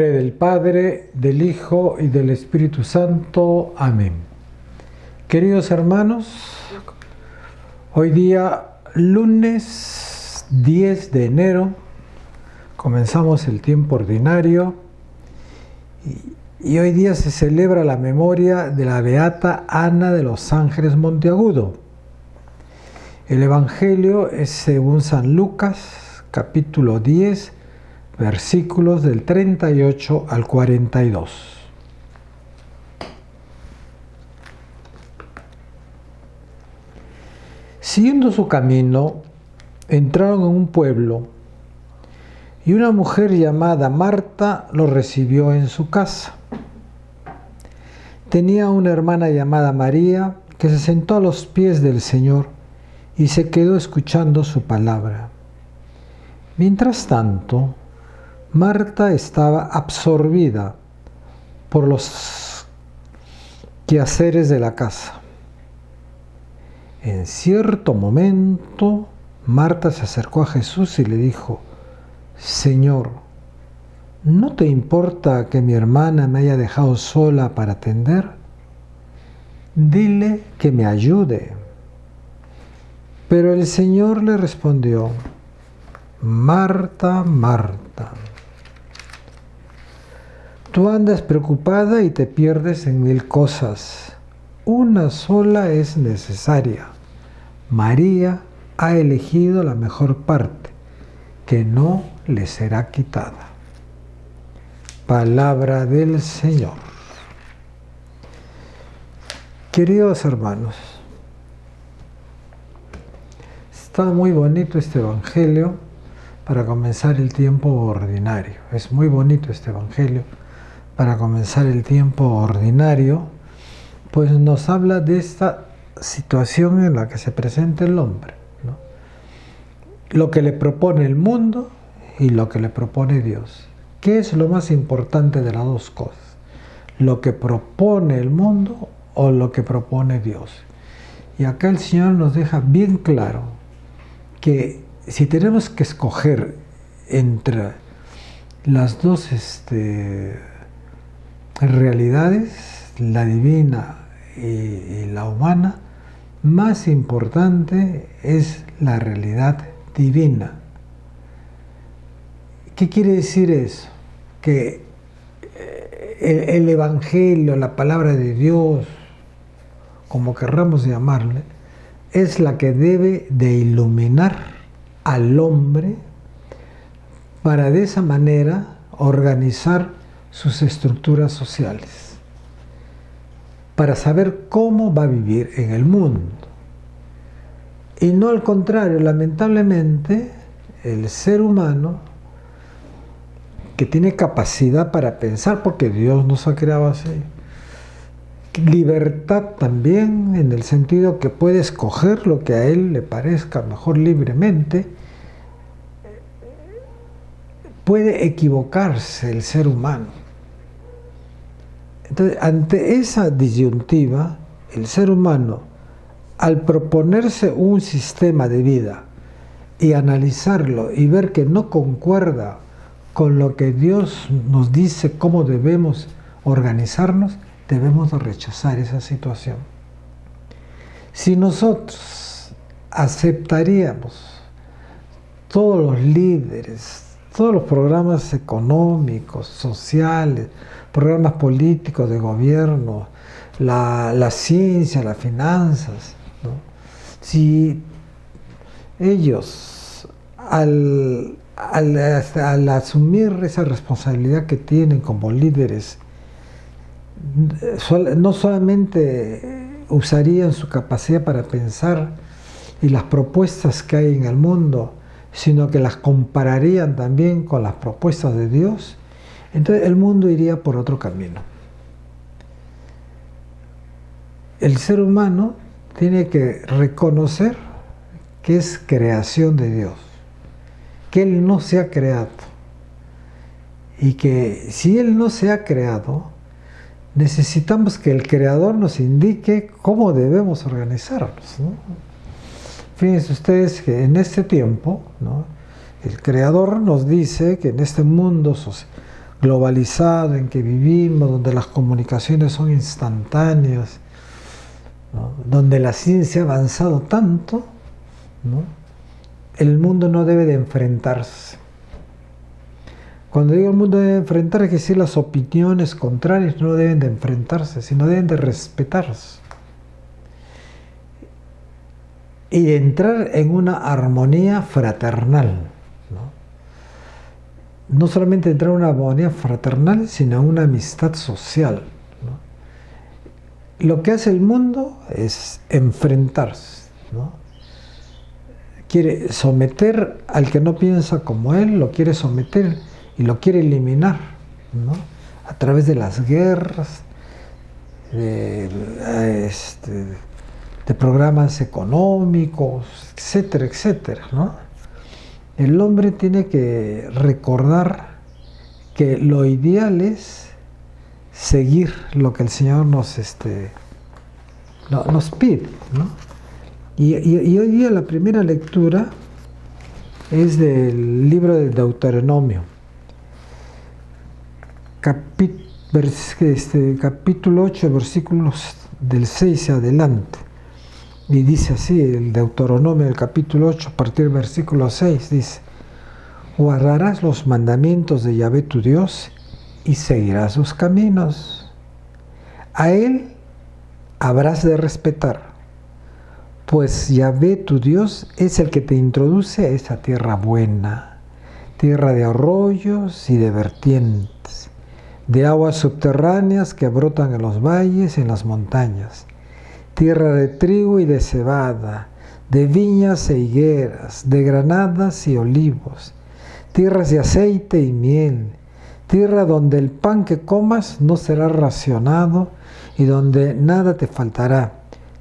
nombre del Padre, del Hijo y del Espíritu Santo. Amén. Queridos hermanos, hoy día lunes 10 de enero comenzamos el tiempo ordinario y hoy día se celebra la memoria de la beata Ana de los Ángeles Monteagudo. El Evangelio es según San Lucas, capítulo 10, versículos del 38 al 42. Siguiendo su camino, entraron en un pueblo y una mujer llamada Marta lo recibió en su casa. Tenía una hermana llamada María que se sentó a los pies del Señor y se quedó escuchando su palabra. Mientras tanto, Marta estaba absorbida por los quehaceres de la casa. En cierto momento, Marta se acercó a Jesús y le dijo: Señor, ¿no te importa que mi hermana me haya dejado sola para atender? Dile que me ayude. Pero el Señor le respondió: Marta, Marta, tú andas preocupada y te pierdes en mil cosas. Una sola es necesaria. María ha elegido la mejor parte, que no le será quitada. Palabra del Señor. Queridos hermanos, está muy bonito este Evangelio para comenzar el tiempo ordinario. Es muy bonito este Evangelio para comenzar el tiempo ordinario, pues nos habla de esta situación en la que se presenta el hombre, ¿no? Lo que le propone el mundo y lo que le propone Dios. ¿Qué es lo más importante de las dos cosas? ¿Lo que propone el mundo o lo que propone Dios? Y acá el Señor nos deja bien claro que si tenemos que escoger entre las dos realidades, la divina y la humana, más importante es la realidad divina. ¿Qué quiere decir eso? Que el Evangelio, la palabra de Dios, como querramos llamarle, es la que debe de iluminar al hombre para de esa manera organizar sus estructuras sociales, para saber cómo va a vivir en el mundo. Y no al contrario, lamentablemente, el ser humano, que tiene capacidad para pensar, porque Dios nos ha creado así, libertad también, en el sentido que puede escoger lo que a él le parezca mejor libremente, puede equivocarse el ser humano. Entonces, ante esa disyuntiva, el ser humano, al proponerse un sistema de vida y analizarlo y ver que no concuerda con lo que Dios nos dice cómo debemos organizarnos, debemos de rechazar esa situación. Si nosotros aceptaríamos todos los líderes, todos los programas económicos, sociales, programas políticos de gobierno, la ciencia, las finanzas, ¿no? Si ellos, al asumir esa responsabilidad que tienen como líderes, no solamente usarían su capacidad para pensar y las propuestas que hay en el mundo, sino que las compararían también con las propuestas de Dios, entonces el mundo iría por otro camino. El ser humano tiene que reconocer que es creación de Dios, que Él no se ha creado, y que si Él no se ha creado, necesitamos que el Creador nos indique cómo debemos organizarnos, ¿no? Fíjense ustedes que en este tiempo, ¿no?, el Creador nos dice que en este mundo globalizado en que vivimos, donde las comunicaciones son instantáneas, ¿no? Donde la ciencia ha avanzado tanto, ¿no? El mundo no debe de enfrentarse. Cuando digo el mundo debe enfrentar, es decir, las opiniones contrarias no deben de enfrentarse, sino deben de respetarse. Y entrar en una armonía fraternal, ¿no? No solamente entrar en una armonía fraternal, sino en una amistad social, ¿no? Lo que hace el mundo es enfrentarse, ¿no? Quiere someter al que no piensa como él, lo quiere someter y lo quiere eliminar, ¿no? A través de las guerras, de programas económicos, etcétera, etcétera, ¿no? El hombre tiene que recordar que lo ideal es seguir lo que el Señor nos pide, ¿no? Y hoy día la primera lectura es del libro de Deuteronomio, capítulo 8, versículos del 6 adelante. Y dice así, el Deuteronomio, el capítulo 8, a partir del versículo 6, dice: guardarás los mandamientos de Yahvé tu Dios y seguirás sus caminos. A él habrás de respetar, pues Yahvé tu Dios es el que te introduce a esa tierra buena, tierra de arroyos y de vertientes, de aguas subterráneas que brotan en los valles y en las montañas, tierra de trigo y de cebada, de viñas e higueras, de granadas y olivos, tierras de aceite y miel, tierra donde el pan que comas no será racionado y donde nada te faltará,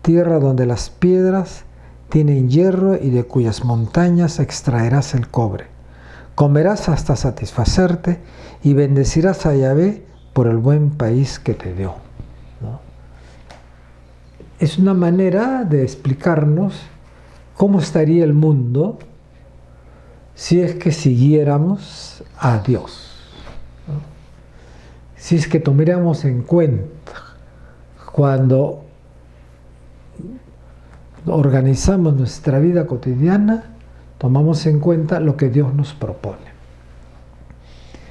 tierra donde las piedras tienen hierro y de cuyas montañas extraerás el cobre. Comerás hasta satisfacerte y bendecirás a Yahvé por el buen país que te dio, ¿no? Es una manera de explicarnos cómo estaría el mundo si es que siguiéramos a Dios, ¿no? Si es que tomáramos en cuenta cuando organizamos nuestra vida cotidiana, tomamos en cuenta lo que Dios nos propone.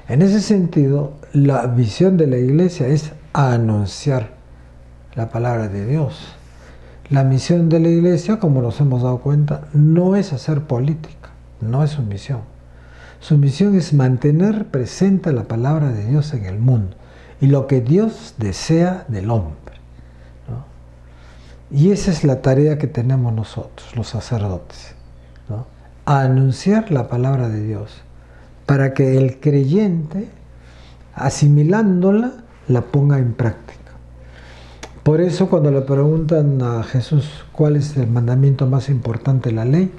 En ese sentido, la visión de la iglesia es anunciar la palabra de Dios. La misión de la iglesia, como nos hemos dado cuenta, no es hacer política, no es su misión. Su misión es mantener presente la palabra de Dios en el mundo y lo que Dios desea del hombre, ¿no? Y esa es la tarea que tenemos nosotros, los sacerdotes, ¿no? Anunciar la palabra de Dios para que el creyente, asimilándola, la ponga en práctica. Por eso cuando le preguntan a Jesús cuál es el mandamiento más importante de la ley,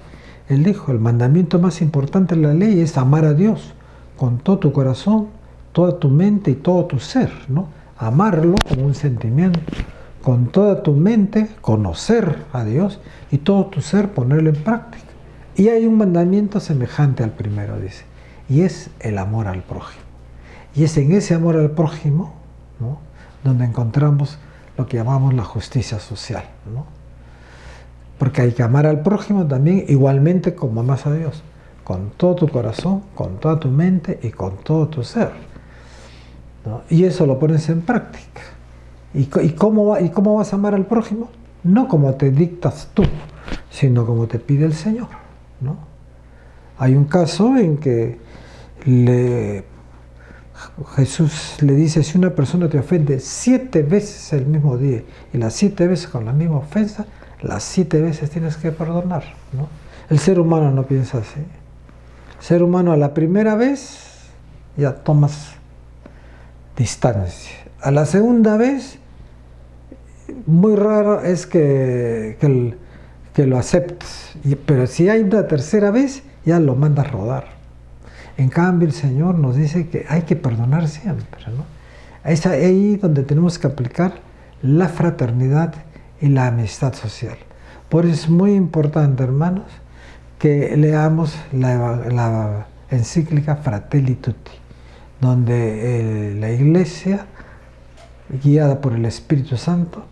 él dijo: el mandamiento más importante de la ley es amar a Dios con todo tu corazón, toda tu mente y todo tu ser, ¿no? Amarlo como un sentimiento, con toda tu mente conocer a Dios y todo tu ser ponerlo en práctica. Y hay un mandamiento semejante al primero, dice, y es el amor al prójimo. Y es en ese amor al prójimo, ¿no?, donde encontramos lo que llamamos la justicia social, ¿no? Porque hay que amar al prójimo también igualmente como amas a Dios, con todo tu corazón, con toda tu mente y con todo tu ser, ¿no? Y eso lo pones en práctica. ¿Y cómo vas a amar al prójimo? No como te dictas tú, sino como te pide el Señor, ¿no? Hay un caso en que Jesús le dice: si una persona te ofende 7 veces el mismo día y las 7 veces con la misma ofensa, las 7 veces tienes que perdonar, ¿no? El ser humano no piensa así. El ser humano a la primera vez ya tomas distancia. A la segunda vez, muy raro es que lo aceptes. Pero si hay una tercera vez, ya lo mandas rodar. En cambio, el Señor nos dice que hay que perdonar siempre, ¿no? Es ahí donde tenemos que aplicar la fraternidad y la amistad social. Por eso es muy importante, hermanos, que leamos la encíclica Fratelli Tutti, donde la Iglesia, guiada por el Espíritu Santo,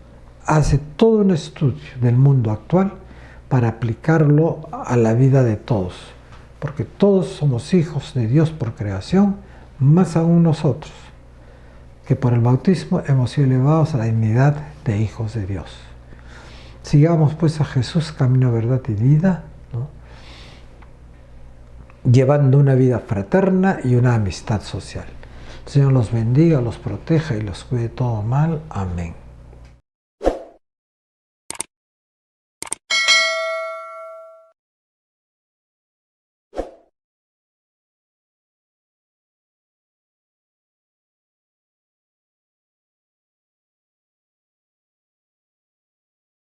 hace todo un estudio del mundo actual para aplicarlo a la vida de todos, porque todos somos hijos de Dios por creación, más aún nosotros, que por el bautismo hemos sido elevados a la dignidad de hijos de Dios. Sigamos pues a Jesús, camino, verdad y vida, ¿no?, llevando una vida fraterna y una amistad social. El Señor los bendiga, los proteja y los cuide de todo mal. Amén.